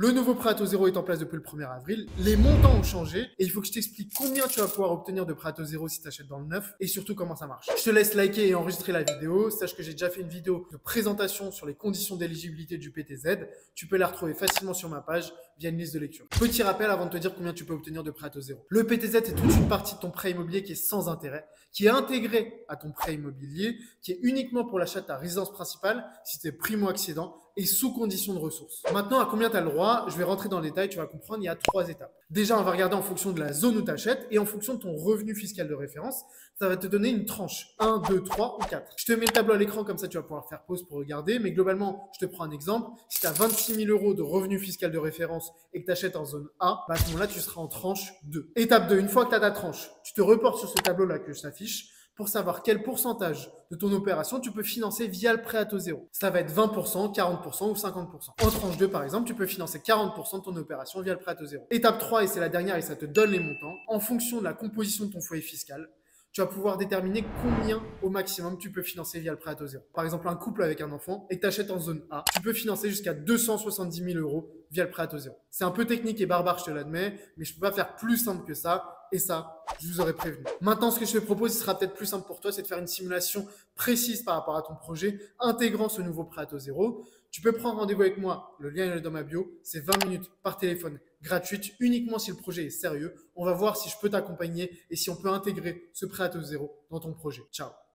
Le nouveau prêt à taux zéro est en place depuis le 1er avril. Les montants ont changé et il faut que je t'explique combien tu vas pouvoir obtenir de prêt à taux zéro si tu achètes dans le neuf et surtout comment ça marche. Je te laisse liker et enregistrer la vidéo. Sache que j'ai déjà fait une vidéo de présentation sur les conditions d'éligibilité du PTZ. Tu peux la retrouver facilement sur ma page via une liste de lecture. Petit rappel avant de te dire combien tu peux obtenir de prêt à taux zéro. Le PTZ est toute une partie de ton prêt immobilier qui est sans intérêt, qui est intégré à ton prêt immobilier, qui est uniquement pour l'achat de ta résidence principale si tu es primo-accédant et sous condition de ressources. Maintenant, à combien tu as le droit? Je vais rentrer dans le détail, tu vas comprendre, il y a 3 étapes. Déjà, on va regarder en fonction de la zone où tu achètes et en fonction de ton revenu fiscal de référence, ça va te donner une tranche 1, 2, 3 ou 4. Je te mets le tableau à l'écran, comme ça tu vas pouvoir faire pause pour regarder, mais globalement, je te prends un exemple. Si tu as 26 000 euros de revenu fiscal de référence et que tu achètes en zone A, à ce moment-là, tu seras en tranche 2. Étape 2, une fois que tu as ta tranche, tu te reportes sur ce tableau-là que je t'affiche pour savoir quel pourcentage de ton opération tu peux financer via le prêt à taux zéro. Ça va être 20%, 40% ou 50%. En tranche 2, par exemple, tu peux financer 40% de ton opération via le prêt à taux zéro. Étape 3, et c'est la dernière, et ça te donne les montants. En fonction de la composition de ton foyer fiscal, tu vas pouvoir déterminer combien au maximum tu peux financer via le prêt à taux zéro. Par exemple, un couple avec un enfant et que tu achètes en zone A, tu peux financer jusqu'à 270 000 euros via le prêt à taux zéro. C'est un peu technique et barbare, je te l'admets, mais je ne peux pas faire plus simple que ça. Et ça, je vous aurais prévenu. Maintenant, ce que je te propose, ce sera peut-être plus simple pour toi, c'est de faire une simulation précise par rapport à ton projet, intégrant ce nouveau prêt à taux zéro. Tu peux prendre rendez-vous avec moi, le lien est dans ma bio, c'est 20 minutes par téléphone, gratuite, uniquement si le projet est sérieux. On va voir si je peux t'accompagner et si on peut intégrer ce prêt à taux zéro dans ton projet. Ciao.